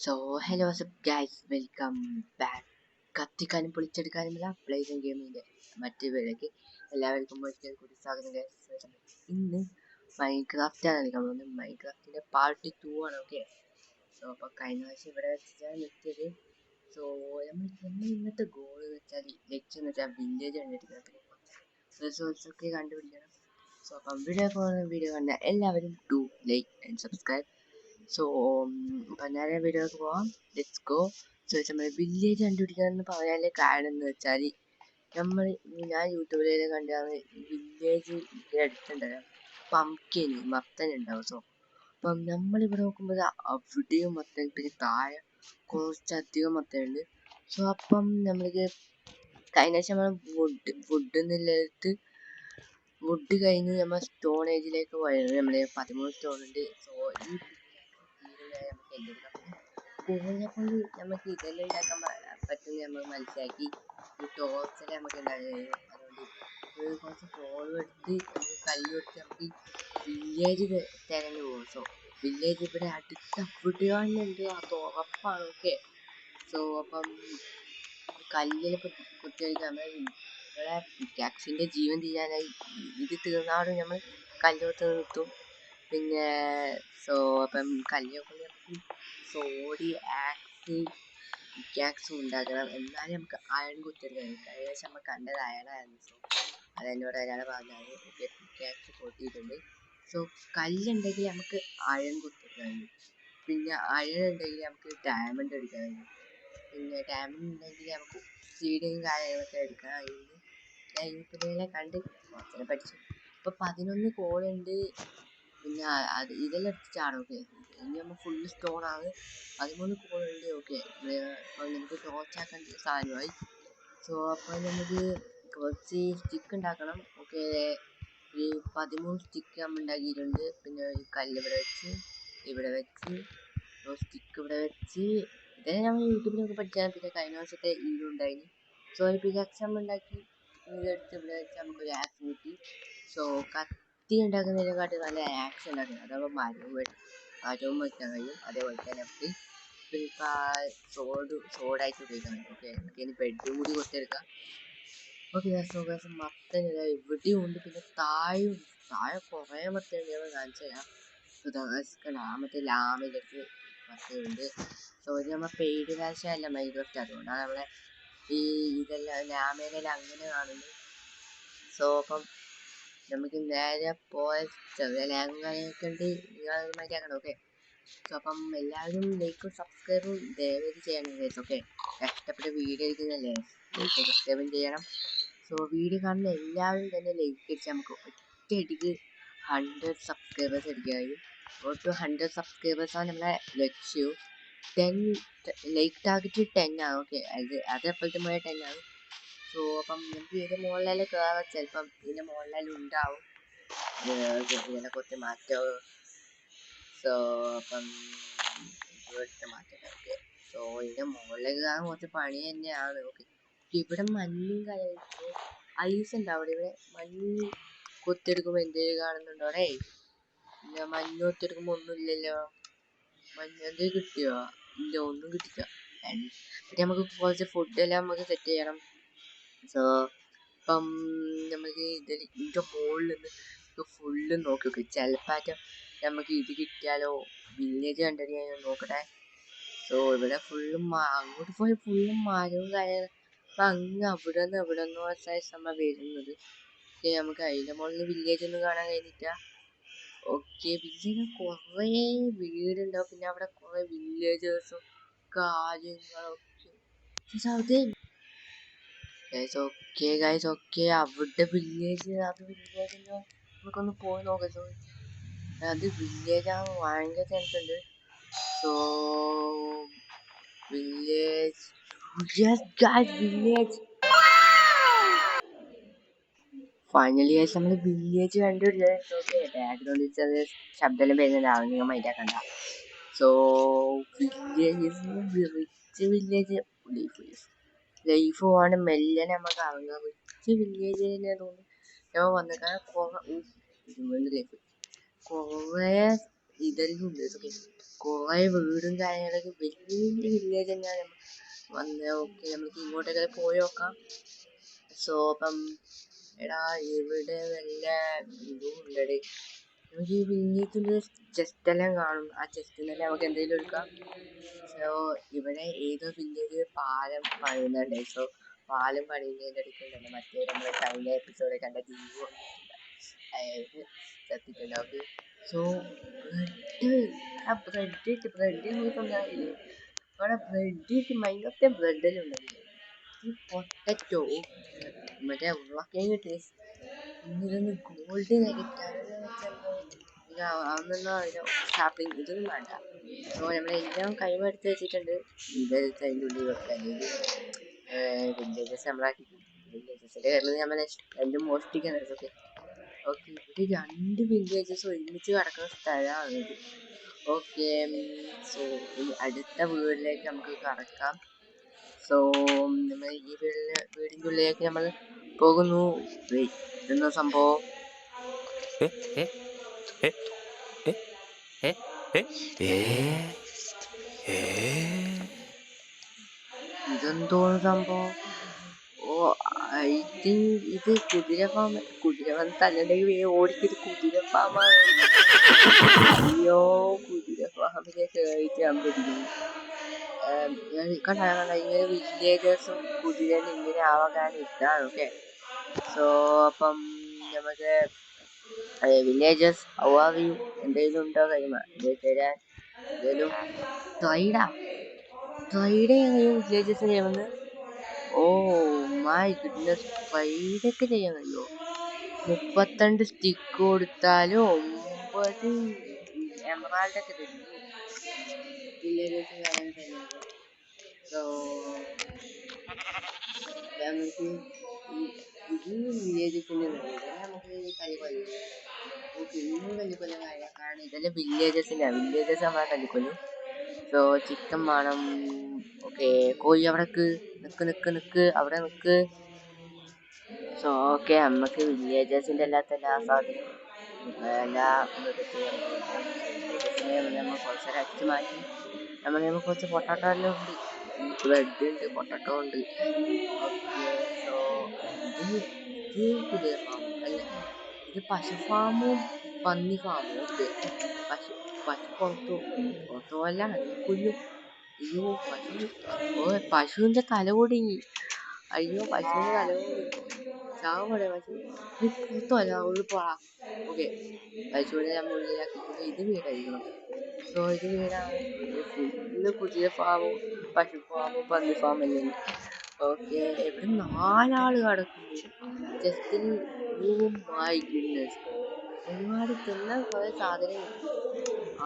So hello WhatsApp guys, welcome back. കത്തിക്കാനും പൊളിച്ചെടുക്കാനുമുള്ള പ്ലേസും ഗെയിമിൻ്റെ മറ്റു പേരേക്ക് എല്ലാവർക്കും ഒരിക്കൽ കൂടി സ്വാഗതം ഗൈസ്. ഇന്ന് മൈൻക്രാഫ്റ്റാണ് കളിക്കാൻ പോകുന്നത്. മൈൻക്രാഫ്റ്റിൻ്റെ പാർട്ട് 2 ആണ്. ഓക്കെ, സോ അപ്പോൾ കഴിഞ്ഞ പ്രാവശ്യം ഇവിടെ വെച്ചാൽ നിർത്തിയത്. സോ നമ്മൾ ഇന്നത്തെ ഗോൾ എന്ന് വെച്ചാൽ ലക്ഷ്യം എന്ന് വെച്ചാൽ വില്ലേജ് കണ്ടെടുക്കണം, റിസോഴ്സൊക്കെ കണ്ടുപിടിക്കണം. സോ അപ്പം വീഡിയോ കണ്ട എല്ലാവരും do like and subscribe. So അപ്പം നേരെ വീഡിയോക്ക് പോവാം. Let's go. സോ നമ്മൾ വില്ലേജ് കണ്ടുപിടിക്കാമെന്ന് പറയാനുള്ള കാരണം എന്ന് വെച്ചാൽ ഞാൻ യൂട്യൂബിൽ കണ്ടാണ് വില്ലേജ് അടുത്തുണ്ടല്ലോ മത്തൻ ഉണ്ടാവും. സോ അപ്പം നമ്മളിവിടെ നോക്കുമ്പോൾ അവിടെയും മത്തൻ, പിന്നെ താഴെ കുറച്ചധികം മത്തനുണ്ട്. സോ അപ്പം നമ്മൾക്ക് കഴിഞ്ഞ ശേഷം നമ്മൾ വുഡ് എന്നുള്ളത് വുഡ് കഴിഞ്ഞ് നമ്മൾ സ്റ്റോൺ ഏജിലേക്ക് പോയത്. നമ്മൾ 13 സ്റ്റോൺ ഉണ്ട്. സോ ഈ കോഴിനെക്കൊണ്ട് നമുക്ക് ഇതെല്ലാം ഉണ്ടാക്കാൻ പറ്റുന്ന നമ്മൾ മനസ്സിലാക്കി. ഈ ടോർച്ചെല്ലാം നമുക്ക് ഉണ്ടാക്കാൻ കഴിയും. അതുകൊണ്ട് കുറച്ച് കോളും എടുത്ത് നമുക്ക് കല്ലും എടുത്ത് നമുക്ക് വില്ലേജ് തിരഞ്ഞു പോകും. സോ വില്ലേജ് ഇവിടെ അടുത്ത അവിടെയാണുണ്ട്, അത് ഉറപ്പാണ്. ഓക്കെ, സോ അപ്പം കല്ലിൽ കുത്തിവെക്കാൻ നമ്മളെ പിക്കാക്സിൻ്റെ ജീവൻ ചെയ്യാനായി ഇത് തീർന്നാലും നമ്മൾ കല്ലോത്ത് നിർത്തും. പിന്നെ സോ അപ്പം കല്ലൊക്കെ സോഡി ആക്സ് പിക്കാക്സും ഉണ്ടാക്കണം. എന്നാലും നമുക്ക് അയൺ കുത്തിയെടുക്കാൻ കഴിയും. കഴിഞ്ഞ ദിവസം നമ്മൾ കണ്ടത് അയണായിരുന്നു. സോ അതെന്നോട് ഒരാൾ പറഞ്ഞത്. ഓക്കെ, പിക്കാക്സ് പൊട്ടിയിട്ടുണ്ട്. സോ കല്ലുണ്ടെങ്കിൽ നമുക്ക് അയൺ കുത്തിയെടുക്കാൻ കഴിയും. പിന്നെ അയൺ ഉണ്ടെങ്കിൽ നമുക്ക് ഡയമണ്ട് എടുക്കാൻ കഴിയും. പിന്നെ ഡയമണ്ട് ഉണ്ടെങ്കിൽ നമുക്ക് സീഡിങ് കാര്യങ്ങളൊക്കെ എടുക്കാൻ കഴിയുന്നു. ഞാൻ യൂട്യൂബിലെ കണ്ട് കുറച്ചൊക്കെ പഠിച്ചു. ഇപ്പോൾ 11 കോളുണ്ട്. പിന്നെ ഇതെല്ലാം എടുത്തിട്ടാണ്. ഓക്കെ, ഇനി നമ്മൾ ഫുള്ള് സ്റ്റോണാണ്. 13 കോളുണ്ട്. ഓക്കെ, അപ്പോൾ നമുക്ക് ടോർച്ചാക്കേണ്ട സാധനമായി. സോ അപ്പോൾ നമുക്ക് കുറച്ച് സ്റ്റിക്ക് ഉണ്ടാക്കണം. ഓക്കെ, ഒരു 13 സ്റ്റിക്ക് നമ്മൾ ഉണ്ടാക്കിയിട്ടുണ്ട്. പിന്നെ ഒരു കല്ല് ഇവിടെ വെച്ച് സ്റ്റിക്ക് ഇവിടെ വെച്ച് ഇതെല്ലാം നമ്മൾ യൂട്യൂബിലൊക്കെ പഠിച്ചാൽ. പിന്നെ കഴിഞ്ഞ വർഷത്തെ ഉണ്ടായിരുന്നു. സോ ഒരു പിക്കാക്സ് നമ്മൾ ഉണ്ടാക്കി ഇതെടുത്ത് ഇവിടെ വെച്ച് നമുക്കൊരു ആക്സ് കിട്ടി. സോ കത്തി ഉണ്ടാക്കുന്നതിനെക്കാട്ടി നല്ല ആക്സ് ഉണ്ടാക്കുന്നത്. അതാവുമ്പോൾ മരവും വയ്ക്കാൻ കഴിയും. അതേപോലെ തന്നെ നമുക്ക് സോഡായിട്ട് ഉപയോഗിക്കാൻ കഴിയും. ഓക്കെ, നമുക്ക് ഇനി ബെഡും കൂടി കൊടുത്തെടുക്കാം. ഓക്കെ, മത്തൻ എവിടെയും ഉണ്ട്. പിന്നെ താഴെ കുറേ മത്തനുണ്ട്. നമ്മൾ കാണിച്ചു തരാം. മറ്റേ ലാമിലെടുത്ത് മത്തനുണ്ട്. സോ ഇത് നമ്മൾ പെയ്ഡ് കാശല്ല മൈൻക്രാഫ്റ്റ്, അതുകൊണ്ടാണ് നമ്മളെ ഇതെല്ലാം ലാമയിലെല്ലാം അങ്ങനെ കാണുന്നു. സോ അപ്പം നമുക്ക് നേരെ പോയ ചെറിയ ലാങ്ങൊക്കെ ഉണ്ട്. നിങ്ങൾ മനസ്സിലാക്കണം. ഓക്കെ, സോ അപ്പം എല്ലാവരും ലൈക്കും സബ്സ്ക്രൈബും ദയവേത് ചെയ്യണം ഗൈസ്. ഓക്കെ, കഷ്ടപ്പെട്ട വീഡിയോ എടുക്കുന്നല്ലേ, ലൈക്കും സബ്സ്ക്രൈബും ചെയ്യണം. സോ വീഡിയോ കാണുന്ന എല്ലാവരും തന്നെ ലൈക്ക് അടിച്ചാൽ നമുക്ക് ഒറ്റയടിക്ക് 100 സബ്സ്ക്രൈബേഴ്സ് അടിക്കാൻ കഴിയും. ടു 100 സബ്സ്ക്രൈബേഴ്സാണ് നമ്മളെ ലക്ഷ്യവും. 10 ലൈക്ക് ടാർഗറ്റ് 10 ആണ്. ഓക്കെ, അത് എപ്പോഴത്തെ പോലെ 10 ആണ്. സോ അപ്പം നമുക്ക് ഇതിൻ്റെ മുകളിലെല്ലാം കയറാം. ചിലപ്പം ഇതിൻ്റെ മുകളിലെല്ലാം ഉണ്ടാവും. ഇതിനെ കുറച്ച് മാറ്റവും. സോ അപ്പം ഇവിടുത്തെ മാറ്റം. ഓക്കെ, സോ ഇതിൻ്റെ മുകളിലേക്ക് കയറാൻ കുറച്ച് പണി തന്നെയാണ്. ഓക്കെ, ഇവിടെ മഞ്ഞും കലർത്ത് ഐസ് ഉണ്ടാവും. ഇവിടെ മഞ്ഞ് കൊത്തിയെടുക്കുമ്പോൾ എന്തെങ്കിലും കാണുന്നുണ്ടോ? പിന്നെ മഞ്ഞ് കൊത്തിയെടുക്കുമ്പോൾ ഒന്നും ഇല്ലല്ലോ. മഞ്ഞ് എന്തെങ്കിലും കിട്ടിയോ? ഇല്ല, ഒന്നും കിട്ടില്ല. പിന്നെ നമുക്ക് കുറച്ച് ഫുഡെല്ലാം നമുക്ക് സെറ്റ് ചെയ്യണം. സോ ഇപ്പം നമുക്ക് ഇതിൻ്റെ മുകളിൽ നിന്ന് ഫുള്ള് നോക്കി നോക്കി ചിലപ്പോൾ നമുക്ക് ഇത് കിട്ടിയാലോ. വില്ലേജ് കണ്ടിട്ട് നോക്കട്ടെ. സോ ഇവിടെ ഫുള്ളും അങ്ങോട്ട് പോയി ഫുള്ളും മരവും കാര്യങ്ങളും. അപ്പം അങ്ങ് അവിടെ നിന്ന് നമ്മൾ വരുന്നത്. ഓക്കെ, നമുക്ക് അതിൻ്റെ മുകളിൽ വില്ലേജ് ഒന്നും കാണാൻ കഴിഞ്ഞില്ല. ഓക്കെ, വില്ലേജ് കുറേ വീടുണ്ടാവും. പിന്നെ അവിടെ കുറേ വില്ലേജേഴ്സും കാര്യങ്ങളൊക്കെ. ഓക്കെ ഗൈസ്, ഓക്കെ, അവിടെ വില്ലേജ് നമുക്കൊന്ന് പോയി നോക്കാം. അത് വില്ലേജാണ്, ഭയങ്കര ചാൻസുണ്ട്. So village, village finally guys നമ്മൾ വില്ലേജ് കണ്ടുപിടിച്ചു. ഓക്കെ, ബാക്ക്ഗ്രൗണ്ടിൽ ചെറിയ ശബ്ദമെല്ലാം വരുന്നുണ്ടാവും, നിങ്ങൾ മൈൻഡാക്കണ്ട. സോ റിച്ച് വില്ലേജ് ലൈഫ് പോകാണ്ട് മെല്ലെ നമുക്ക് ഇറങ്ങാം. റിച്ച് വില്ലേജ് തന്നെ തോന്നുന്നു ഞാൻ വന്നേക്കാൻ. കുറേ ഇതെല്ലാം ഉണ്ട്. ഓക്കെ, കുറെ വീടും കാര്യങ്ങളൊക്കെ വലിയ വില്ലേജ് തന്നെയാണ് വന്നത്. ഓക്കെ, നമുക്ക് ഇങ്ങോട്ടൊക്കെ പോയി നോക്കാം. സോ അപ്പം എടാ ഇവിടെ വല്ല ഇതും ഉണ്ടടി. നമുക്ക് ഈ വില്ലേജിന്റെ ചെസ്റ്റ് എല്ലാം കാണും. ആ ചെസ്റ്റിൽ തന്നെ നമുക്ക് എന്തെങ്കിലും എടുക്കാം. സോ ഇവിടെ ഏതോ വില്ലേജ് പാലം പണിയുന്നുണ്ട്. സോ പാലം പണിയുന്നതിന്റെ അടുക്കുന്നുണ്ട് മറ്റേ നമ്മളെ കഴിഞ്ഞ എപ്പിസോഡിൽ കണ്ട ദീപു അതായത് ചത്തിട്ടുണ്ട്. ഓക്കെ, സോ ബ്രെഡ് നമുക്ക് തന്നില്ലേ? അവിടെ ബ്രെഡ് മൈനത്തെ ബ്രെഡിലും ഉണ്ടല്ലേ ഈ പൊട്ടറ്റോ മറ്റേ ഉരുളക്കിഴങ്ങ് ടേസ്റ്റ്. പിന്നെ ഇതൊന്ന് ഗോൾഡ് നഗറ്റാണ് വെച്ചെന്തോ അതൊന്നും അതിന്റെ ഷാപ്പിംഗ് ഇതൊന്നും വേണ്ട. സോ നമ്മളെല്ലാം കൈമെടുത്ത് വെച്ചിട്ടുണ്ട്. ഇതെടുത്ത് അതിൻ്റെ ഉള്ളിൽ വെക്കുക. അല്ലെങ്കിൽ വില്ലേജസ് നമ്മളാക്കി വില്ലേജസിന്റെ കയ്യിൽ നമ്മൾ എല്ലാം മോഷ്ടിക്കുന്നത്. ഓക്കെ ഓക്കെ, ഇവിടെ 2 വില്ലേജസ് ഒരുമിച്ച് കിടക്കുന്ന സ്ഥലമാണിത്. ഓക്കെ, സോ ഇനി അടുത്ത വീട്ടിലേക്ക് നമുക്ക് കടക്കാം. സോ നമ്മൾ ഈ വീടിൻ്റെ ഉള്ളിലേക്ക് നമ്മൾ പോകുന്നു. ഇതെന്ന സംഭവം? ഇതെന്തോന്ന് സംഭവം? ഓ, ഐ തിങ്ക് ഇത് കുതിര ഫാം. കുതിര വന്ന് തല്ലുണ്ടെങ്കിൽ ഓടിക്കത് കുതിര ഫാമാണ്. അയ്യോ, കുതിര ഫാമിലേക്ക് കയറിയിട്ട് ഞാൻ പിടിക്കുന്നു. കണ്ട ഇങ്ങനെ വില്ലേജേഴ്സും കുതിരനും ഇങ്ങനെ ആവാൻ ഇതാണ്. ഓക്കെ, സോ അപ്പം നമുക്ക് വില്ലേജേഴ്സ് ഹൗ ആർ യു എന്തെങ്കിലും ഉണ്ടോ കൈമ തരാൻ? എന്തെങ്കിലും ട്രൈഡ് ചെയ്യാൻ കഴിയും വില്ലേജസിന് ചെയ്യുന്നത്. ഓ മൈ ഗുഡ്നസ്, ട്രൈഡൊക്കെ ചെയ്യാൻ കഴിയുമോ? 32 സ്റ്റിക്ക് കൊടുത്താലും 9 എമറാൾഡൊക്കെ തരും വില്ലേജസിന് അങ്ങനെ തന്നെയാണ്. സോ നമുക്ക് ഇത് വില്ലേജസിന് ഇതെല്ലാം നമുക്ക് കളിക്കൊല്ലം. ഓക്കെ, ഇന്നും കളിക്കൊല്ലം കാര്യം കാരണം ഇതെല്ലാം വില്ലേജസിനാണ്. വില്ലേജസ് നമ്മളെ കളിക്കൊല്ലും. സോ ചിക്കൻ വേണം. ഓക്കെ, കോഴി അവിടെ നിക്ക് അവിടെ നിക്ക്. സോ ഓക്കെ, നമുക്ക് വില്ലേജസിന്റെ എല്ലാ സാധനവും എല്ലാ മൃഗത്തിനും നമുക്ക് കൊടുക്കാം. സോ വില്ലേജസിനെ നമ്മൾ കുറച്ചേരം അടിച്ചു മാറ്റി നമ്മൾ കുറച്ച് പൊട്ടാറ്റോ എല്ലാം ഉണ്ട്. ബ്രെഡ് ഉണ്ട്, പൊട്ടാറ്റോ ഉണ്ട്. ഓക്കെ, സോ ഇത് കുതിര ഫാം അല്ല, ഇത് പശു ഫാമും പന്നി ഫാമും. ഓക്കെ, പശു പുറത്തു പോകല്ല, അതിനെ കൊല്ലും. അയ്യോ പശുവിന്റെ തല ഒടിഞ്ഞി. അയ്യോ പശുവിന്റെ തല ഒടിഞ്ഞി. ചാവടെ പശു, നീ പുറത്തല്ല ഉള്ളിപ്പോടാ. ഓക്കെ, പശുവിനെ നമ്മൾ ഉള്ളിലാക്കിയിട്ടുണ്ട്. ഇത് വീടായിരിക്കണം. സോ ഇത് വീടാണ്. ഇത് ഫുള്ള് കുതിര ഫാമും പശു ഫാമും പന്നി ഫാമും എല്ലാം. ഓക്കെ, ഇവിടെ 4 ആള് കിടക്കുന്നു ചെസ്റ്റിൽ. ഓ മൈ ഗുഡ്നസ്, ഒരുപാട് തിന്നാൻ കുറെ സാധനം കിട്ടി.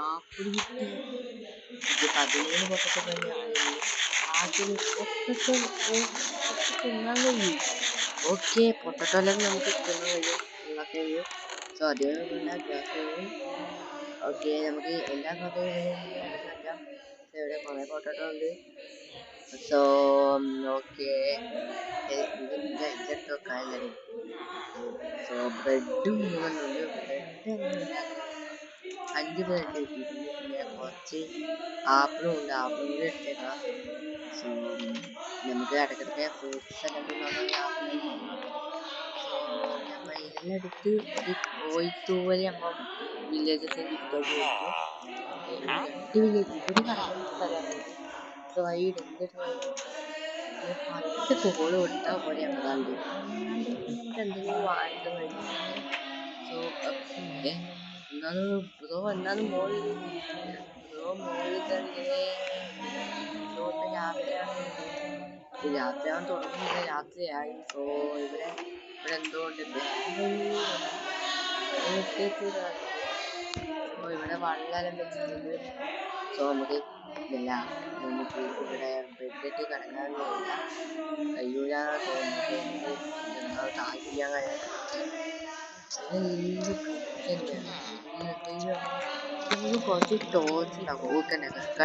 ആപ്പിൾ കിട്ടി. 13 പൊട്ടറ്റോ തന്നെയാണ് ആദ്യം പൊട്ടറ്റോ തിന്നാൻ കഴിയും. ഓക്കെ, പൊട്ടറ്റോ എല്ലാം നമുക്ക് തിന്നാൻ കഴിയും. ഉരുളക്കിഴങ്ങ്. സോ അതേപോലെ വേണ്ട ഗ്യാസ് കഴിയും. ഓക്കെ, നമുക്ക് എല്ലാ സാധനവും നമുക്ക് അടിച്ചു മാറ്റാം. ഇവിടെ കുറെ പൊട്ടറ്റോ ഉണ്ട്. സോ ഓക്കെ, ഇതെടുത്ത് വെക്കാനല്ലേ. ഓക്കെ, സോ ബ്രെഡ് 3 ഉണ്ട്. ബ്രെഡ് എങ്ങനെ ഉണ്ടാക്കുന്നത് നോക്കാം. 5 ബ്രെഡ് കിട്ടിയിട്ടുണ്ട്. പിന്നെ കുറച്ച് ആപ്പിളും ഉണ്ട്. ആപ്പിളും കൂടി എടുത്തേക്കാം. സോ നമുക്ക് ഇടയ്ക്കിടയ്ക്ക് ഫ്രൂട്ട്സ് എല്ലാം തിന്നാണെങ്കിൽ ആപ്പിളെല്ലാം തിന്നാം. സോ നമ്മൾ ഇതെല്ലാം എടുത്ത് ഒരു കോഴിത്തൂവൽ നമ്മൾ വില്ലേജസിന് ഗിഫ്റ്റായിട്ട് കൊടുത്തു. ഓക്കെ, ഇവിടെ 2 വില്ലേജ് ഇവിടെ കിടക്കുന്ന സ്ഥലമാണിത്. ട്രൈഡ് എന്ത് ട്രൈഡ്? 10 കോള് കൊടുത്താൽ ഒരു എമറാൾഡ്. എമറാൾഡൊക്കെ നമുക്ക് എന്തെങ്കിലും വാങ്ങിക്കാൻ കഴിയും. സോ എന്നാണ് ബ്രോ എന്നാണ് മോളിൽ തന്നെ. സോ ഇപ്പൊ രാത്രിയാണ്. രാത്രിയാവാൻ തുടങ്ങുന്നില്ല, രാത്രിയായി. സോ ഇവിടെ എന്തോ ഉണ്ട്. സോ ഇവിടെ വള്ളെല്ലാം വെച്ചിട്ടുണ്ട്. സോ നമുക്ക് ഇവിടെ ബെഡിട്ട് കിടക്കാനൊന്നും കഴിയൂലെന്നാണ് തോന്നുന്നത്. എന്തെന്നാ താല്പര്യം കഴിയാത്ത എല്ലാം ഗ്ലിച്ച് തന്നെയാണ്. നമുക്ക് കുറച്ച് ടോർച്ച് ഉണ്ടാവും. ഓക്കെ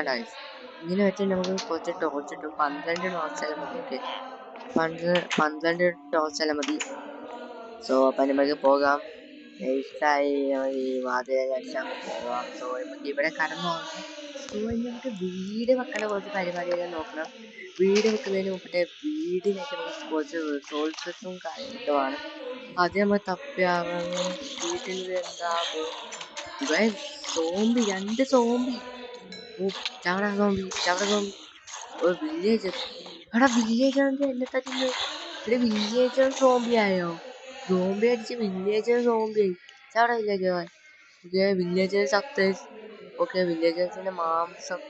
ഗൈസ്, ഇങ്ങനെ വെച്ചാൽ നമുക്ക് കുറച്ച് ടോർച്ച് കിട്ടും. 12 ടോർച്ച് മതി. ഓക്കെ, 12 ടോർച്ച് മതി. സോ അപ്പം നമുക്ക് പോകാം. നൈസായി ഈ വാതിലെല്ലാം അടിച്ചങ്ങ് പോവാം. സോ നമുക്ക് ഇവിടെ കടന്നുറങ്ങാം. സോ ഇനി നമുക്ക് വീട് വെക്കണ കുറച്ച് പരിപാടിയെല്ലാം നോക്കണം. വീട് വെക്കുന്നതിന് മുമ്പേ വീടിനായിട്ട് നമുക്ക് കുറച്ച് റിസോഴ്സസും കാര്യങ്ങളൊക്കെ വേണം. അത് നമ്മൾ തപ്പിയാവുന്ന വീട്ടിൽ എന്താകും. ഇവിടെ സോംബി, 2 സോംബി. ഓ, ചാവടാ സോംബി, ചാവടാ സോംബി. ഓ വില്ലേജർ, എടാ വില്ലേജറിന്റെ എന്നെ തരുന്നു. ഇവിടെ വില്ലേജർ സോംബി ആയോ? സോംബി അടിച്ച് വില്ലേജർ സോംബി ആയി. ചാവടാ villager. Okay villager success. Okay വില്ലേജേഴ്സിന്റെ മാംസം,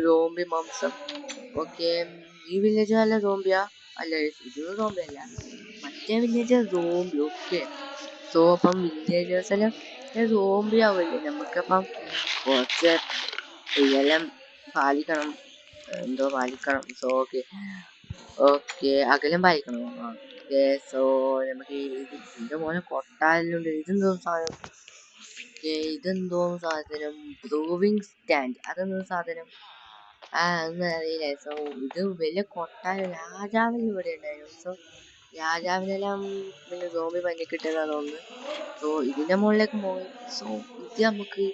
സോംബി മാംസം. ഓക്കെ ഈ വില്ലേജർ അല്ല സോംബിയാ? അല്ല ഇത് സോംബി അല്ല, മറ്റേ വില്ലേജർ സോംബി. ഓക്കെ സോ അപ്പം വില്ലേജേഴ്സ് എല്ലാം സോംബി ആവല്ലേ. നമുക്കപ്പം കുറച്ച് ഇതെല്ലാം പാലിക്കണം, എന്തോ പാലിക്കണം. സോ ഓക്കെ ഓക്കെ അകലം പാലിക്കണം. ഓക്കെ സോ നമുക്ക് ഇതിന്റെ മോനെ കൊട്ടാലുണ്ട്. ഇതെന്തോ സാധനം? ഇതെന്തോ സാധനം? ബ്രൂവിങ് സ്റ്റാൻഡ്, അതെന്തോ സാധനം? ഒന്നും അറിയില്ല. സോ ഇത് വലിയ കൊട്ടാരം, രാജാവിന് ഇവിടെ ഉണ്ടായിരുന്നു. സോ രാജാവിനെല്ലാം പിന്നെ സോംബി പഞ്ഞിക്കിട്ടെന്നാ തോന്നുന്നു. സോ ഇതിന്റെ മുകളിലേക്ക് പോയി. സോ ഇത് നമുക്ക്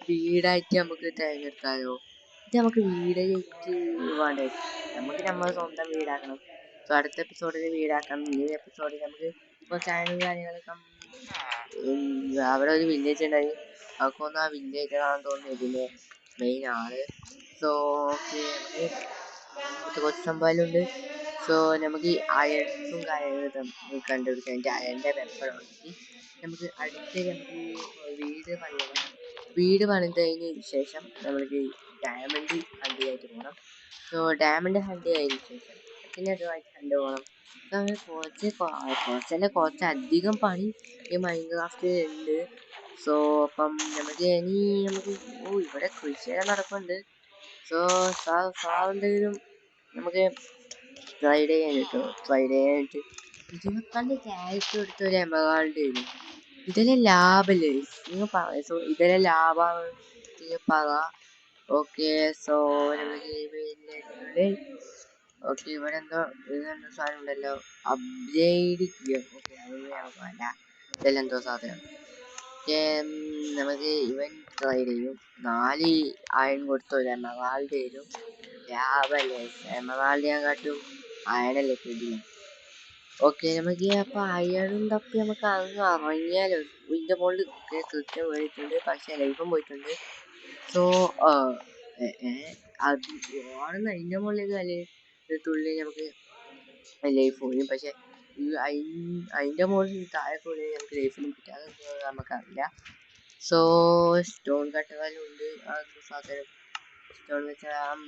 വീടായിട്ട് നമുക്ക് തിരഞ്ഞെടുത്താലോ? ഇത് നമുക്ക് വീടായിട്ട് വേണ്ടേ? നമുക്ക് നമ്മൾ സ്വന്തം വീടാക്കണം. സോ അടുത്ത എപ്പിസോഡിൽ വീടാക്കാം. ഈ എപ്പിസോഡിൽ നമുക്ക് കുറച്ച് അയണും കാര്യങ്ങളൊക്കെ. അവിടെ ഒരു വില്ലേജ് ഉണ്ടായി. അവർക്കൊന്നും ആ വില്ലേജാണെന്ന് തോന്നുന്നു ഇതിന്റെ മെയിൻ ആള്. സോ ഓക്കെ നമുക്ക് കുറച്ച് സംഭവമുണ്ട്. സോ നമുക്ക് ഈ അയൺസും കാര്യങ്ങളും കണ്ടുപിടിക്കാൻ അയണിന്റെ വെപ്പൺ ഉണ്ടെങ്കിൽ നമുക്ക് അടുത്ത് നമുക്ക് വീട് പണിയണം. വീട് പണിതതിന് ശേഷം നമ്മൾക്ക് ഡയമണ്ട് ഹണ്ട് ചെയ്യായിട്ട് പോകണം. സോ ഡയമണ്ട് ഹണ്ട് ചെയ്തതിന് ശേഷം പിന്നെ അതുമായിട്ട് ഹണ്ട് പോകണം. സോ അങ്ങനെ കുറച്ചധികം പണി ഈ മൈൻക്രാഫ്റ്റിൽ ഉണ്ട്. സോ അപ്പം നമുക്ക് ഇനി നമുക്ക് ഇവിടെ കൃഷിയെല്ലാം നടക്കുന്നുണ്ട്. സോ എന്തെങ്കിലും നമുക്ക് ട്രൈ ചെയ്യാൻ കിട്ടുമോ? ട്രൈ ചെയ്യാനായിട്ട് 24 ക്യാരറ്റ് എടുത്ത ഒരു എമറാൾഡ് വരും. ഇതെല്ലാം ലാഭല്ലേ നിങ്ങൾ പറ. സോ ഇതെല്ലാം ലാഭമാണ് നിങ്ങൾ പറ. ഓക്കെ സോ നമുക്ക് ഓക്കെ ഇവിടെ എന്തോ ഇതെന്തോ സാധനം ഉണ്ടല്ലോ, അപ്ഗ്രേഡ് ചെയ്യാം. ഓക്കെ അത് വേണ്ട. ഇതെല്ലാം എന്തോ സാധനം. നമുക്ക് ഇവൻ ട്രൈ ചെയ്യും. 4 അയൺ കൊടുത്ത ഒരു എമറാൾഡ് വരും. ലാഭല്ലേ, എമറാൾഡിനെക്കാട്ടും അയണല്ലേ കിട്ടില്ല. ഓക്കെ നമുക്ക് അപ്പൊ അയണും തപ്പി നമുക്ക് അങ്ങ് ഇറങ്ങിയാലോ. ഇതിന്റെ മുകളിൽ കൃത്യം പോയിട്ടുണ്ട്, പക്ഷെ ലൈഫും പോയിട്ടുണ്ട്. സോ അത് ഓടുന്ന അതിന്റെ മുകളിലേക്ക് അല്ലേ തുള്ളി നമുക്ക് ലൈഫ് പോയും. പക്ഷെ അതിന്റെ മുകളിൽ താഴെ കൂടി നമുക്ക് ലൈഫിനും കിട്ടാതെ നമുക്കറിയില്ല. സോ സ്റ്റോൺ കട്ടകളുണ്ട്. അതൊക്കെ സാധനം സ്റ്റോൺ വെച്ചാൽ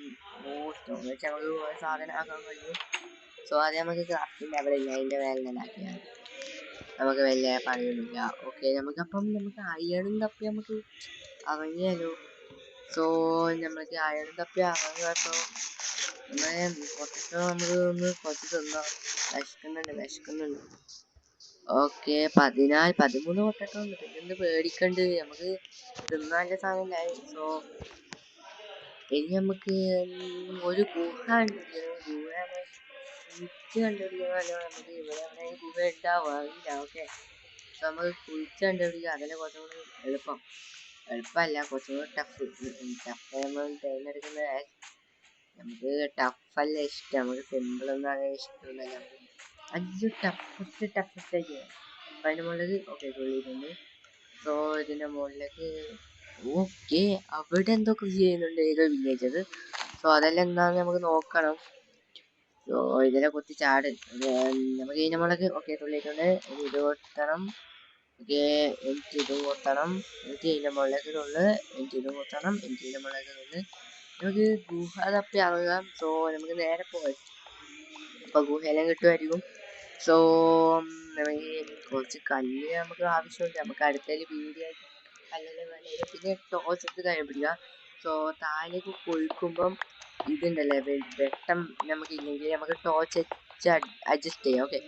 സ്റ്റോൺ വെച്ച് നമുക്ക് സാധനം ആക്കാൻ കഴിയും. സോ അത് നമുക്ക് ക്രാഫ്റ്റിംഗ് ലെവലില്ല, അതിന്റെ മേലെ തന്നെ ആക്കിയാൽ നമുക്ക് വലിയ പണിയൊന്നുമില്ല. ഓക്കെ നമുക്കപ്പം നമുക്ക് അയണും തപ്പി നമുക്ക് ഇറങ്ങിയാലോ. സോ നമുക്ക് അയണും തപ്പി ഇറങ്ങാട്ടോ. കുറച്ച് നമുക്ക് ഒന്ന് കുറച്ച് തിന്നാം. വിശക്കുന്നുണ്ട്. ഓക്കെ 13 പൊട്ടറ്റോ ഉണ്ട്. പിന്നെ എന്ത് പേടിക്കണ്ട്, നമുക്ക് തിന്നാൻ്റെ സാധനം ഇല്ലായി. സോ ഇനി നമുക്ക് ഒരു ഗുഹ കണ്ടുപിടിക്കണം. കുഴിച്ച് കണ്ടുപിടിക്കണമല്ലോ. നമുക്ക് ഇവിടെ എവിടെ ഗുഹ ഉണ്ടാവും അറിയില്ല. ഓക്കെ സോ നമുക്ക് കുഴിച്ച് കണ്ടുപിടിക്കുക. അതല്ലേ കുറച്ചും കൂടി എളുപ്പമല്ല, കുറച്ചും കൂടി ടഫ് നമ്മൾ തിരഞ്ഞെടുക്കുന്നത്. നമുക്ക് ടഫല്ല ഇഷ്ടം, നമുക്ക് സിമ്പിൾ ഒന്നും അങ്ങനെ ഇഷ്ടമൊന്നുമല്ല. നമുക്ക് ടഫസ്റ്റ് ചെയ്യാം. അപ്പം അതിൻ്റെ മുകളിലേക്ക് ഓക്കെ തുള്ളിയിട്ടുണ്ട്. സോ ഇതിൻ്റെ മുകളിലേക്ക് ഓക്കെ അവിടെ എന്തോ കൃഷി ചെയ്യുന്നുണ്ട് ഏതോ വില്ലേജ്. സോ അതെല്ലാം എന്താണെന്ന് നമുക്ക് നോക്കണം. സോ ഇതിനെ കുത്തി ചാട്. നമുക്ക് ഇതിൻ്റെ മുകളിലേക്ക് ഓക്കെ തുള്ളിയിട്ടുണ്ട്. ഇത് കൊത്തണം. ഓക്കെ എനിക്ക് ഇതും കൊത്തണം. എനിക്ക് ഇതിൻ്റെ മുകളിലേക്ക് തുള്ളു. എനിക്ക് ഇതും കൊത്തണം. എനിക്ക് ഇതിൻ്റെ മുകളിലേക്ക് തുള്ളു. നമുക്ക് ഗുഹ തപ്പി ഇറങ്ങാം. സോ നമുക്ക് നേരെ പോകാം. അപ്പൊ ഗുഹയെല്ലാം കിട്ടുമായിരിക്കും. സോ നമുക്ക് കുറച്ച് കല്ല് നമുക്ക് ആവശ്യമുണ്ട്. നമുക്ക് അടുത്തതിൽ വീഡിയായിട്ട് കല്ലെല്ലാം വേണ്ടി. പിന്നെ ടോർച്ച് എടുത്ത് കണ്ടുപിടിക്കുക. സോ താഴേക്ക് കൊഴുക്കുമ്പം ഇതുണ്ടല്ലേ വെട്ടം നമുക്ക് ഇല്ലെങ്കിൽ നമുക്ക് ടോർച്ച് വെച്ച് അഡ്ജസ്റ്റ് ചെയ്യാം. ഓക്കെ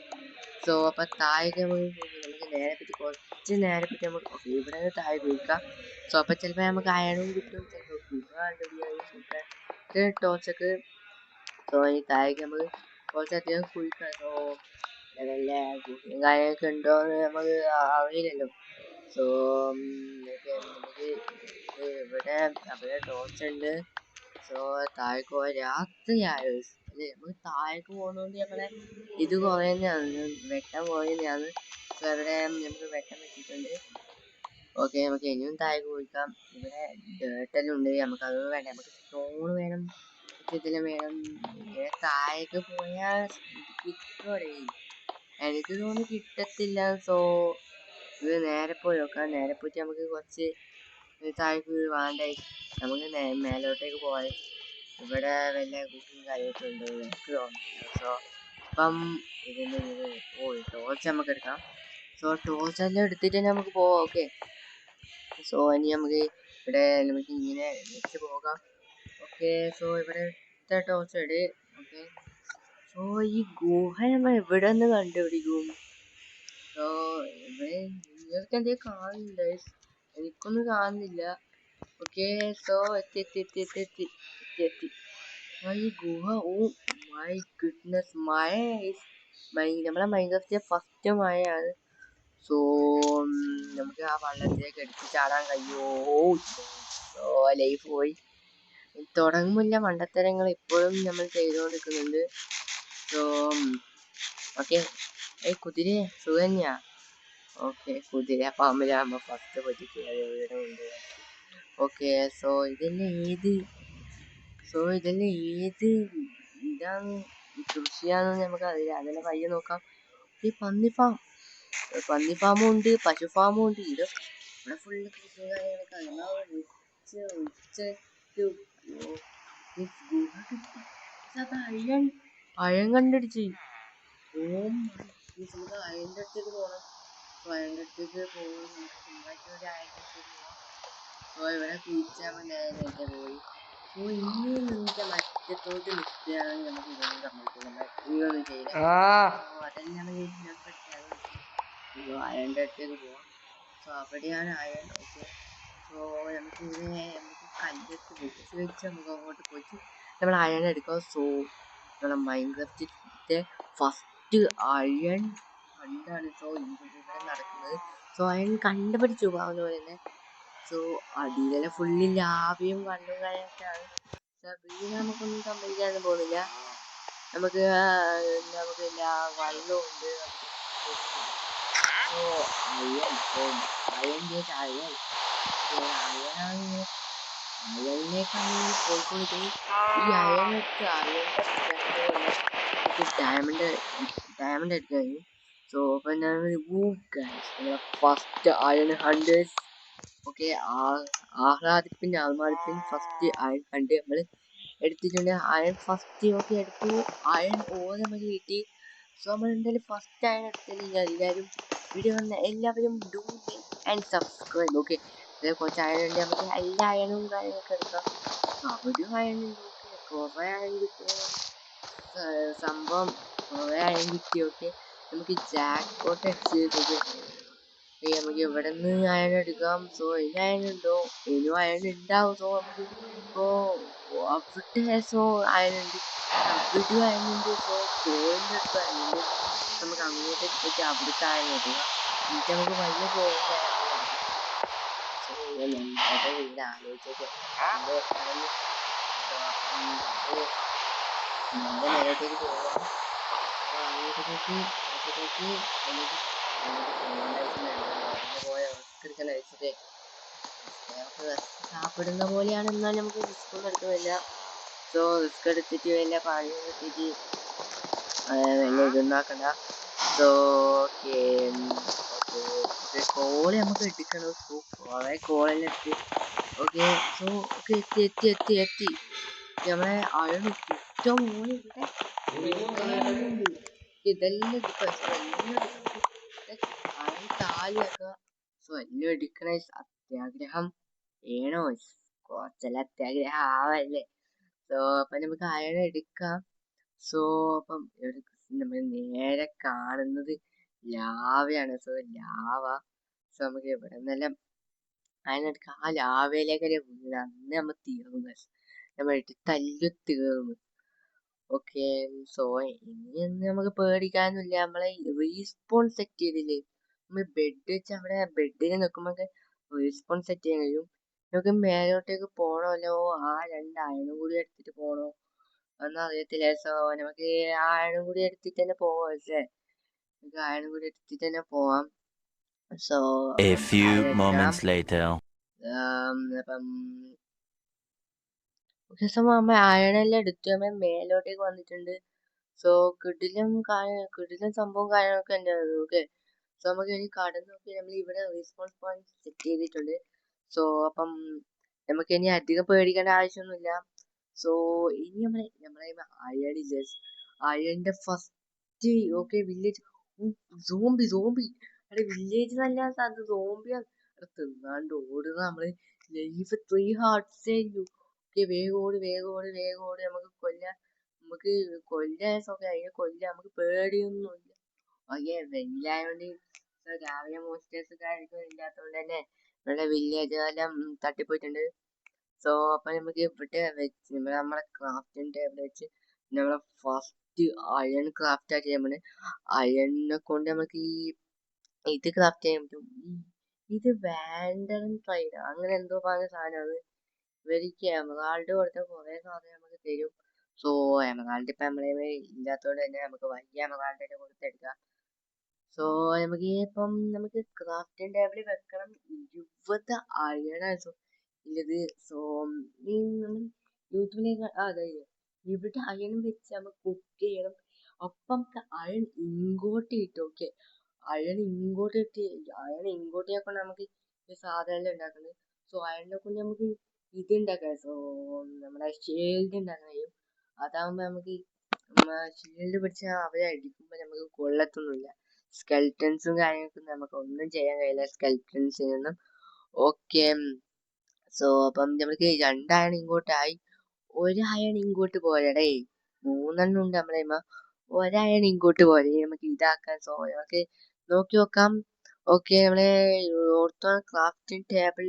സോ അപ്പൊ താഴേക്ക് നമുക്ക് നേരെ പറ്റി കുറച്ച് നേരെ പറ്റി നമുക്ക് ഓക്കെ ഇവിടെ നിന്ന് താഴെ കുഴിക്കാം. സോ അപ്പൊ ചിലപ്പോൾ നമുക്ക് അയണും കിട്ടും, ചിലപ്പോൾ ഗുഹ കണ്ടുപിടിക്കുക ടോർച്ചൊക്കെ. സോ ഈ താഴേക്ക് നമുക്ക് കുറച്ചധികം കുഴിക്കാം. സോ വല്ല ഗുഹയും കാര്യമൊക്കെ ഉണ്ടോ എന്ന് നമുക്ക് അറിയില്ലല്ലോ. സോ നമുക്ക് ഇവിടെ അവിടെ ടോർച്ച് ഉണ്ട്. സോ താഴേക്ക് പോയ രാത്രിയായോ അല്ലേ? നമുക്ക് താഴേക്ക് പോകുന്നതുകൊണ്ട് നമ്മളെ ഇത് കുറയുന്നതാണ്, വെട്ടം കുറയുന്നതാണ്. സോ ഇവിടെ നമുക്ക് വെട്ടം വെച്ചിട്ടുണ്ട്. ഓക്കെ, നമുക്ക് ഇനിയും താഴേക്ക് പോയിക്കാം. ഇവിടെ ഡേട്ടെല്ലാം ഉണ്ട്, നമുക്ക് അതൊന്നും വേണ്ട. നമുക്ക് സ്റ്റോൺ വേണം, ഇതെല്ലാം വേണം. ഇവിടെ താഴേക്ക് പോയാൽ കിട്ടോടെ എനിക്ക് തോന്നുന്നു കിട്ടത്തില്ല. സോ ഇത് നേരെ പോയി നോക്കാം. നേരെ പോയിട്ട് നമുക്ക് കുറച്ച് താഴേക്ക് വേണ്ടേ, നമുക്ക് മേലോട്ടേക്ക് പോയി. ഇവിടെ വല്ല കുക്കിംഗ് കാര്യമൊക്കെ ഉണ്ട് എനിക്ക് തോന്നുന്നു. സോ അപ്പം ഇതിൻ്റെ ടോർച്ച് നമുക്ക് എടുക്കാം. സോ ടോർച്ച് എല്ലാം എടുത്തിട്ട് നമുക്ക് പോവാം. ഓക്കെ, സോ ഇനി നമുക്ക് ഇവിടെ നമുക്ക് ഇങ്ങനെ വെച്ച് പോകാം. ഓക്കെ, സോ ഇവിടെ ടോർച്ച് ഇട്. ഓക്കെ, സോ ഈ ഗുഹ നമ്മൾ എവിടെ നിന്ന് കണ്ടുപിടിക്കും? സോ ഇവിടെ നിങ്ങൾക്ക് എന്തെങ്കിലും കാണുന്നുണ്ട്? എനിക്കൊന്നും കാണുന്നില്ല. ഓക്കെ, സോ എത്തി എത്തി എത്തി എത്തി എത്തി എത്തി എത്തി ഈ ഗുഹ. ഓ മൈ ഗുഡ്നസ്, മഴ നമ്മളെ മൈൻക്രാഫ്റ്റിലെ ഫസ്റ്റ് മഴയാണ്. സോ നമുക്ക് ആ വള്ളത്തിലേക്ക് എടുത്ത് ചാടാൻ കഴിയുമോ? സോ ലൈഫ് പോയി. തുടങ്ങുമില്ല മണ്ടത്തരങ്ങൾ ഇപ്പോഴും നമ്മൾ ചെയ്തുകൊണ്ടിരിക്കുന്നുണ്ട്. സോ ഓക്കെ, കുതിര സുഖന്യാ. ഓക്കെ, കുതിര പാമ്പിലാകുമ്പോൾ ഫസ്റ്റ് പറ്റിക്കുണ്ട്. ഓക്കെ, സോ ഇതെല്ലാം ഏത് ഇതാണ് കൃഷിയാണെന്ന് നമുക്കറിയില്ല. അതെല്ലാം പയ്യെ നോക്കാം. ഈ പന്നി ഫാമും ഉണ്ട്, പശു ഫാമും ഉണ്ട്. ഇത് ഇവിടെ ഫുള്ള് കൃഷിയും കാര്യങ്ങളൊക്കെ. അയൺ കണ്ടടിച്ച്. നമുക്ക് അയണിന്റെ അടുത്തേക്ക് പോകണം. അയണിന്റെ അടുത്തേക്ക് പോകുമ്പോൾ നമുക്ക് സിമ്പിളായിട്ട് ഒരു അയണിന്റെ അടുത്തേക്ക് പോകാം. സോ ഇവിടെ കുഴിച്ചാൽ നേരെ പോയി. സോ ഇനി നിങ്ങൾക്ക് മറ്റത്തോട്ട് നിൽക്കുകയാണെങ്കിൽ നമുക്ക് ഇതൊന്നും സംഭവിക്കില്ല, ഇതൊന്നും ചെയ്യില്ല. അതെല്ലാം നമ്മൾ അയണിന്റെ അടുത്തേക്ക് പോവാം. സോ അവിടെയാണ് അയൺ. ഓക്കെ, സോ നമുക്ക് കല്ലെടുത്ത് വെച്ച് നമുക്ക് അങ്ങോട്ട് പോയിട്ട് നമ്മൾ അയൺ എടുക്കാം. സോ നമ്മുടെ മൈൻക്രാഫ്റ്റിന്റെ ഫസ്റ്റ് അയൺ കണ്ടാണ് സോ ഇവിടെ നടക്കുന്നത്. സോ അയൺ കണ്ടുപിടിച്ചു പോകുന്ന പോലെ തന്നെ. സോ അടിയിലെ ഫുള്ളി ലാവയും കണ്ണും കാര്യമൊക്കെയാണ്. നമുക്കൊന്നും സംഭവിക്കാനൊന്നും പോകുന്നില്ല. നമുക്ക് വെള്ളമുണ്ട്. സോ അയണിലേക്കാണ് പോയിക്കൊണ്ടിരിക്കുന്നത്. ഈ അയണെടുത്ത് ഡയമണ്ട് എടുക്കാൻ കഴിയും. സോ അപ്പൊ ഫസ്റ്റ് അയൺ ഹണ്ടേഴ്സ്. ഓക്കെ, ആഹ്ലാദിപ്പിൻ ഫസ്റ്റ് അയൺ ഹണ്ട് നമ്മൾ എടുത്തിട്ടുണ്ട്. അയൺ ഫസ്റ്റ് ഓക്കെ എടുത്തു. അയൺ നമുക്ക് കിട്ടി. സോ നമ്മൾ എന്തായാലും ഫസ്റ്റ് അയൺ എടുത്തില്ല. എല്ലാവരും ഡു ആൻഡ് സബ്സ്ക്രൈബ്. ഓക്കെ, കുറച്ച് അയൺ ഉണ്ട്, നമുക്ക് എല്ലാ അയണും കാര്യങ്ങളൊക്കെ എടുക്കാം. അവിടെയും അയൺ ഉണ്ട്. ഓക്കെ, കുറെ അയൺ കിട്ടിയ സംഭവം, കുറെ അയൺ കിട്ടി. ഓക്കെ, നമുക്ക് ജാക്ക്പോട്ട് അടിച്ച് നമുക്ക് ഇവിടെ നിന്ന് അയൺ എടുക്കാം. സോ ഇനി അയൺ ഉണ്ടോ? ഇനിയും അയൺ ഉണ്ടാവും. സോ നമുക്ക് അവിടെ സോ അയൺ ഉണ്ട്, അവിടെ അയൺ ഉണ്ട്. സോ കോളിൻ്റെ അടുത്ത് അയൺ ഉണ്ട്. നമുക്ക് അങ്ങോട്ടേക്ക് പോയിട്ട് അവിടുത്തെ അയൺ എടുക്കുക. എന്നിട്ട് നമുക്ക് വയ്യ കോളിൻ്റെ അയൺ എടുക്കാം. സോ നമ്മുടെ വീട് ആലോചിച്ചൊക്കെ നേരെ മേലോട്ടേക്ക് പോവാം. അങ്ങോട്ട് പോയിട്ട് സാപ്പിടുന്ന പോലെയാണ്. എന്നാൽ നമുക്ക് റിസ്ക് ഒന്നും എടുക്കുന്നില്ല. സോ റിസ്ക് എടുത്തിട്ട് വല്ല പണിയും കിട്ടിയിട്ട് വല്ല ഇതൊന്നാക്കണ്ട. സോ ഓക്കെ കോള് നമുക്ക് എടുക്കണം. സോ കുറെ കോളെല്ലാം എടുത്ത്. ഓക്കെ, സോ ഓക്കെ എത്തി നമ്മളെ അയൺ ഏറ്റവും മോളിൽ ഇവിടെ ഇതെല്ലാം എടുക്കാം. സോ എല്ലാം എടുക്കാം. അയൺ കാലിയാക്കുക. സോ എല്ലാം എടുക്കണ അത്യാഗ്രഹം വേണോ? കുറച്ചെല്ലാം അത്യാഗ്രഹം ആവല്ലേ. സോ അപ്പൊ നമുക്ക് അയൺ എടുക്കാം. സോ അപ്പം നമ്മൾ നേരെ കാണുന്നത് ലാവയാണ്. So lava. സോ നമുക്ക് ഇവിടെ നിന്നെല്ലാം അയണെടുക്കാം. ആ ലാവയിലേക്കല്ലേ വീണ് അന്ന് നമ്മൾ തീർന്നു. നമ്മൾ തല്ലു തീർന്നു. ഓക്കെ, സോ ഇനി നമുക്ക് പേടിക്കാനൊന്നുമില്ല. നമ്മളെ റീസ്പോൺ സെറ്റ് ചെയ്തില്ലേ? നമ്മൾ ബെഡ് വെച്ച് അവിടെ ബെഡിൽ നിൽക്കുമ്പോൾ റെസ്പോൺസ് സെറ്റ് ചെയ്യാൻ കഴിയും. നമുക്ക് മേലോട്ടേക്ക് പോകണമല്ലോ, ആ 2 അയണും കൂടി എടുത്തിട്ട് പോകണോ ഒന്നും അറിയത്തില്ല. സോ നമുക്ക് ആ അയണും കൂടി എടുത്തിട്ട് തന്നെ പോവാം. പക്ഷേ നമുക്ക് അയണും കൂടി എടുത്തിട്ട് തന്നെ പോവാം. So A few moments later. അപ്പം നമ്മൾ അയണെല്ലാം എടുത്തു. നമ്മൾ മേലോട്ടേക്ക് വന്നിട്ടുണ്ട്. സോ കിടിലം സംഭവം കാര്യങ്ങളൊക്കെ ഉണ്ട്. ഓക്കെ, സോ നമുക്ക് ഇനി കടന്നു നോക്കി. നമ്മൾ ഇവിടെ റെസ്പോൺസ് പോയിന്റ് സെറ്റ് ചെയ്തിട്ടുണ്ട്. സോ അപ്പം നമുക്ക് ഇനി അധികം പേടിക്കേണ്ട ആവശ്യമൊന്നുമില്ല. സോ ഇനി നമ്മളെ അയണില്ലേ, അയണിന്റെ ഫസ്റ്റ് ഓക്കെ വില്ലേജ്. സോംബി അവിടെ വില്ലേജ് നല്ല അത് സോംബിയാണ്. തിന്നാണ്ട് ഓടുക. നമ്മള് ലൈഫ് 3 ഹാർട്ട്സേ ഉള്ളൂ. ഓക്കെ, വേഗം ഓടി. നമുക്ക് കൊല്ലാൻ അതിനെ കൊല്ലാൻ നമുക്ക് പേടിയൊന്നുമില്ല. ഓക്കെ, വെയിലായോണ്ട് രാവിലെ മോസ്റ്റേഴ്സ് കാര്യങ്ങളും ഇല്ലാത്തതുകൊണ്ട് തന്നെ ഇവിടെ വില്ലേജ് എല്ലാം തട്ടിപ്പോയിട്ടുണ്ട്. സോ അപ്പൊ നമുക്ക് ഇവിടെ വെച്ച് നമ്മളെ ക്രാഫ്റ്റിംഗ് ടേബിൾ വെച്ച് നമ്മളെ ഫസ്റ്റ് അയൺ ക്രാഫ്റ്റ് ആക്കി നമ്മള് അയണിനെ കൊണ്ട് നമുക്ക് ഈ ഇത് ക്രാഫ്റ്റ് ചെയ്യാൻ പറ്റും. ഇത് വാൻഡറൻ ട്രൈഡ് അങ്ങനെ എന്തോ പറഞ്ഞ സാധനമാണ്. ഇവർക്ക് എമറാൾഡ് കൊടുത്ത കുറെ സാധനം നമുക്ക് തരും. സോ എമറാൾഡ് ഇപ്പൊ നമ്മളെ ഇല്ലാത്തതുകൊണ്ട് തന്നെ നമുക്ക് വലിയ എമറാൾഡ് കൊടുത്തെടുക്കാം. സോ നമുക്ക് ക്രാഫ്റ്റിംഗ് ടേബിൾ വെക്കണം. 20 അയണാണ് ഉള്ളത്. സോ യൂട്യൂബിലേക്ക് അതായത് ഇവിടെ അയൺ വെച്ച് നമുക്ക് കുക്ക് ചെയ്യണം. അപ്പം നമുക്ക് അയൺ ഇങ്ങോട്ട് കിട്ടും. ഓക്കെ, അയൺ ഇങ്ങോട്ട് കൊണ്ട് നമുക്ക് സാധനം ഉണ്ടാക്കുന്നത്. സോ അയണിനെ കൊണ്ട് നമുക്ക് ഇത് ഉണ്ടാക്കാം. സോ നമ്മുടെ ഷീൽഡ് ഉണ്ടാക്കാൻ കഴിയും. അതാവുമ്പോ നമുക്ക് ഷീൽഡ് പിടിച്ച അവരെ അടിക്കുമ്പോ നമുക്ക് കൊള്ളത്തൊന്നുമില്ല. സ്കെൽറ്റൻസും കാര്യങ്ങൾക്കും നമുക്ക് ഒന്നും ചെയ്യാൻ കഴിയില്ല സ്കെൽറ്റൻസിനൊന്നും. ഓക്കെ, സോ അപ്പം നമുക്ക് 2 അയൺ ഇങ്ങോട്ടായി. 1 അയൺ ഇങ്ങോട്ട് പോരടേ, 3 ഉണ്ട് നമ്മളെ. 1 അയൺ ഇങ്ങോട്ട് പോരെ, നമുക്ക് ഇതാക്കാം. സോ നമുക്ക് നോക്കി നോക്കാം. ഓക്കെ, നമ്മളെ ഓർത്തോൺ crafting table.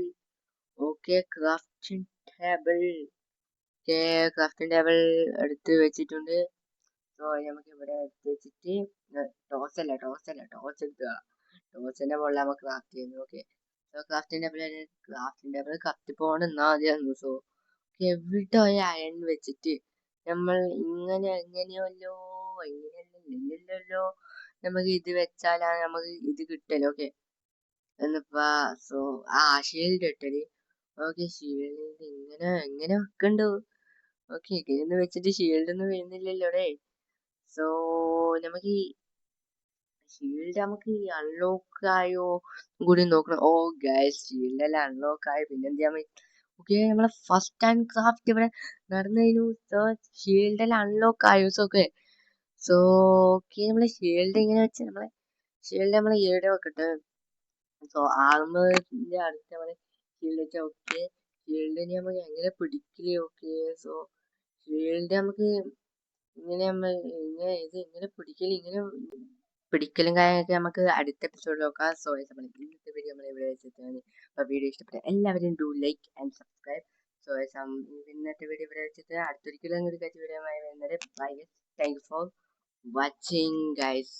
Okay, crafting table എടുത്ത് വെച്ചിട്ടുണ്ട്. സോ നമുക്ക് ഇവിടെ എടുത്ത് വെച്ചിട്ട് ടോർച്ച് എടുക്കുക. ടോർച്ചിന്റെ മുകളിൽ നമുക്ക് ക്രാഫ്റ്റ് ചെയ്യുന്നു. ഓക്കെ, സോ ക്രാഫ്റ്റിംഗ് ടേബിൾ കത്തിപ്പോണെന്നാ മതിയായിരുന്നു. സോ എവിടെ ഒരു അയൺ വെച്ചിട്ട് നമ്മൾ എങ്ങനെയല്ലോ നമുക്ക് ഇത് വെച്ചാലാണ് നമുക്ക് ഇത് കിട്ടല്. ഓക്കെ, എന്നിപ്പാ സോ ഷീൽഡ് ഇട്ടല്. ഓക്കെ, ഷീൽഡ് എങ്ങനെ വെക്കണ്ടോ? ഓക്കെ, ഇതിന്ന് വെച്ചിട്ട് ഷീൽഡ് ഒന്നും വരുന്നില്ലല്ലോ. സോ നമുക്ക് ഈ ഷീൽഡ് നമുക്ക് അൺലോക്ക് ആയോ കൂടി നോക്കണം. ഓ ഗൈസ്, ഷീൽഡ് എല്ലാം അൺലോക്ക് ആയി. പിന്നെ എന്ത് ചെയ്യാൻ പറ്റും? ഓക്കെ, നമ്മളെ ഫസ്റ്റ് ടൈം ക്രാഫ്റ്റ് ഇവിടെ നടന്നു കഴിഞ്ഞു. സോ ഷീൽഡ് എല്ലാം അൺലോക്ക് ആയോ? ഓക്കെ, സോ ഓക്കെ, നമ്മളെ ഷീൽഡ് ഇങ്ങനെ വെച്ച് നമ്മളെ ഈടെ വെക്കട്ടെ. സോ ആർമറിന്റെ അടുത്ത് നമ്മളെ ഷീൽഡ് വെച്ചാൽ ഓക്കെ. ഷീൽഡിന് നമുക്ക് എങ്ങനെ പിടിക്കില്ലേ? ഓക്കെ, സോ ഷീൽഡ് നമുക്ക് ഇങ്ങനെ പിടിക്കലും കാര്യങ്ങളൊക്കെ നമുക്ക് അടുത്ത എപ്പിസോഡിൽ നോക്കാം. സോ ഇന്നത്തെ വീഡിയോ നമ്മൾ ഇവിടെ വെച്ചിട്ടാണ്. അപ്പോൾ വീഡിയോ ഇഷ്ടപ്പെട്ട എല്ലാവരും do like and subscribe. So ഇന്നത്തെ വീഡിയോ ഇവിടെ വെച്ചിട്ട് അടുത്തൊരിക്കലും ഒരു വീഡിയോ വരുന്നത്. Bye, thank you for watching guys.